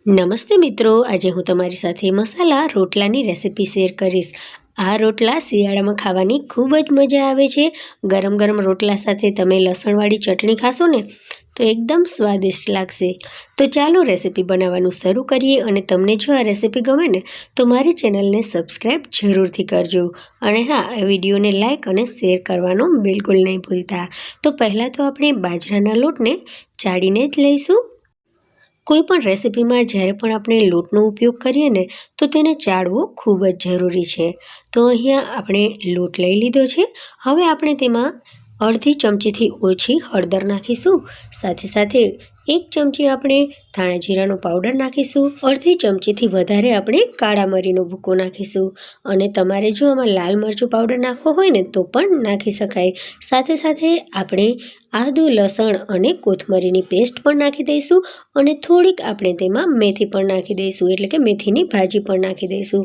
નમસ્તે મિત્રો, આજે હું તમારી સાથે મસાલા રોટલાની રેસિપી શેર કરીશ। આ રોટલા શિયાળામાં ખાવાની ખૂબ જ મજા આવે છે। ગરમ ગરમ રોટલા સાથે તમે લસણવાળી ચટણી ખાશો ને તો એકદમ સ્વાદિષ્ટ લાગશે। તો ચાલો રેસિપી બનાવવાનું શરૂ કરીએ। અને તમને જો આ રેસિપી ગમે ને તો મારી ચેનલને સબસ્ક્રાઈબ જરૂરથી કરજો। અને હા, આ વિડીયોને લાઈક અને શેર કરવાનું બિલકુલ નહીં ભૂલતા। તો પહેલાં તો આપણે બાજરાના લોટને ચાળીને જ લઈશું। કોઈ પણ રેસિપીમાં જ્યારે પણ આપણે લોટનો ઉપયોગ કરીએ ને તો તેને ચાળવો ખૂબ જ જરૂરી છે। તો અહીંયા આપણે લોટ લઈ લીધો છે। હવે આપણે તેમાં અડધી ચમચીથી ઓછી હળદર નાખીશું। સાથે સાથે 1 ચમચી આપણે ધાણા જીરાનો પાવડર નાખીશું। અડધી ચમચીથી વધારે આપણે કાળા મરીનો ભૂકો નાખીશું। અને તમારે જો આમાં લાલ મરચું પાવડર નાખવો હોય ને તો પણ નાખી શકાય। સાથે સાથે આપણે આદુ, લસણ અને કોથમરીની પેસ્ટ પણ નાખી દઈશું। અને થોડીક આપણે તેમાં મેથી પણ નાખી દઈશું, એટલે કે મેથીની ભાજી પણ નાખી દઈશું।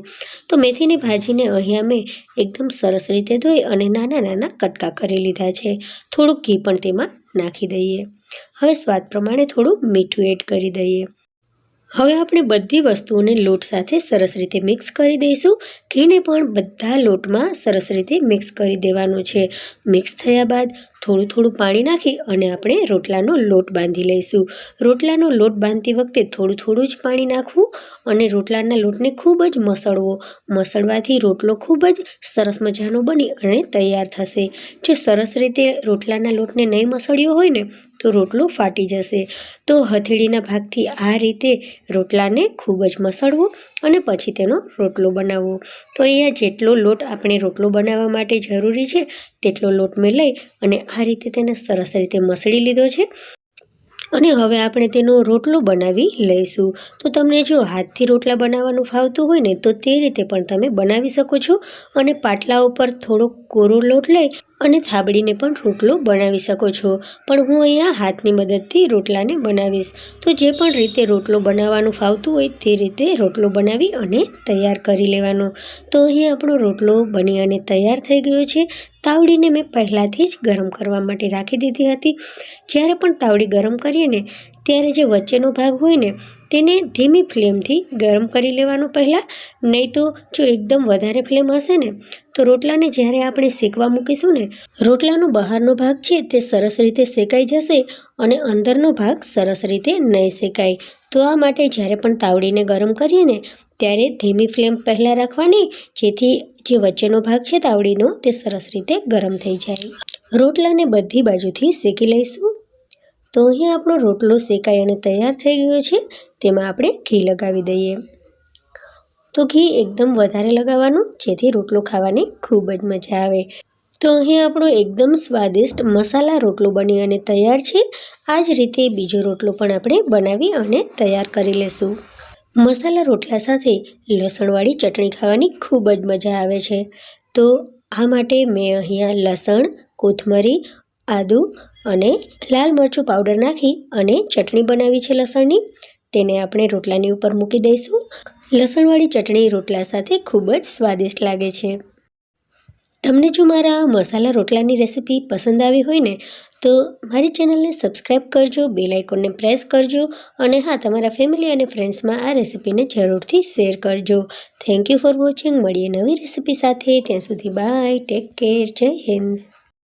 તો મેથીની ભાજીને અહીંયા મેં એકદમ સરસ રીતે ધોઈ અને નાના નાના કટકા કરી લીધા છે। થોડુંક ઘી પણ તેમાં નાખી દઈએ। હવે સ્વાદ પ્રમાણે થોડું મીઠું એડ કરી દઈએ। હવે આપણે બધી વસ્તુઓને લોટ સાથે સરસ રીતે મિક્સ કરી દઈશું। ઘીને પણ બધા લોટમાં સરસ રીતે મિક્સ કરી દેવાનું છે। મિક્સ થયા બાદ થોડું થોડું પાણી નાખી અને આપણે રોટલાનો લોટ બાંધી લઈશું। રોટલાનો લોટ બાંધતી વખતે થોડું થોડું જ પાણી નાખવું અને રોટલાના લોટને ખૂબ જ મસળવો। મસળવાથી રોટલો ખૂબ જ સરસ મજાનો બની અને તૈયાર થશે। જો સરસ રીતે રોટલાના લોટને નહીં મસળ્યો હોય ને તો રોટલો ફાટી જશે। તો હથેળીના ભાગથી આ રીતે રોટલાને ખૂબ જ મસળવો અને પછી તેનો રોટલો બનાવવો। તો અહીંયા જેટલો લોટ આપણે રોટલો બનાવવા માટે જરૂરી છે તેટલો લોટ મેં લઈ અને આ રીતે તેને સરસ રીતે મસળી લીધો છે। અને હવે આપણે તેનો રોટલો બનાવી લઈશું। તો તમને જો હાથથી રોટલા બનાવવાનું ફાવતું હોય ને તો તે રીતે પણ તમે બનાવી શકો છો। અને પાટલા ઉપર થોડો કોરો લોટ લઈ અને થાબડીને પણ રોટલો બનાવી શકો છો। પણ હું અહીંયા હાથની મદદથી રોટલાને બનાવીશ। તો જે પણ રીતે રોટલો બનાવવાનું ફાવતું હોય તે રીતે રોટલો બનાવી અને તૈયાર કરી લેવાનો। તો અહીં આપણો રોટલો બની અને તૈયાર થઈ ગયો છે। તાવડીને મેં પહેલાંથી જ ગરમ કરવા માટે રાખી દીધી હતી। જ્યારે પણ તાવડી ગરમ કરીએ ને ત્યારે જે વચ્ચેનો ભાગ હોય ને તેને ધીમી ફ્લેમથી ગરમ કરી લેવાનું પહેલાં। નહીં તો જો એકદમ વધારે ફ્લેમ હશે ને તો રોટલાને જ્યારે આપણે શેકવા મૂકીશું ને રોટલાનો બહારનો ભાગ છે તે સરસ રીતે શેકાઈ જશે અને અંદરનો ભાગ સરસ રીતે નહીં શેકાય। તો આ માટે જ્યારે પણ તાવડીને ગરમ કરીએ ને ત્યારે ધીમી ફ્લેમ પહેલાં રાખવાની, જેથી જે વચ્ચેનો ભાગ છે તાવડીનો તે સરસ રીતે ગરમ થઈ જાય। રોટલાને બધી બાજુથી શેકી લઈશું। તો અહીં આપણો રોટલો શેકાઈ અને તૈયાર થઈ ગયો છે। તેમાં આપણે ઘી લગાવી દઈએ। તો ઘી એકદમ વધારે લગાવવાનું, જેથી રોટલો ખાવાની ખૂબ જ મજા આવે। તો અહીં આપણો એકદમ સ્વાદિષ્ટ મસાલા રોટલો બની અને તૈયાર છે। આ જ રીતે બીજો રોટલો પણ આપણે બનાવી અને તૈયાર કરી લેશું। મસાલા રોટલા સાથે લસણવાળી ચટણી ખાવાની ખૂબ જ મજા આવે છે। તો આ માટે મેં અહીંયા લસણ, કોથમરી, આદુ અને લાલ મરચું પાવડર નાખી અને ચટણી બનાવી છે લસણની। તેને આપણે રોટલાની ઉપર મૂકી દઈશું। લસણવાળી ચટણી રોટલા સાથે ખૂબ જ સ્વાદિષ્ટ લાગે છે। તમને જો મારા મસાલા રોટલાની રેસિપી પસંદ આવી હોય ને તો મારી ચેનલને સબસ્ક્રાઈબ કરજો, બેલ આઇકોનને પ્રેસ કરજો અને હા, તમારા ફેમિલી અને ફ્રેન્ડ્સમાં આ રેસિપીને જરૂરથી શેર કરજો। Thank you for watching. મળીએ નવી રેસિપી સાથે। ત્યાં સુધી બાય, ટેક કેર, જય હિન્દ।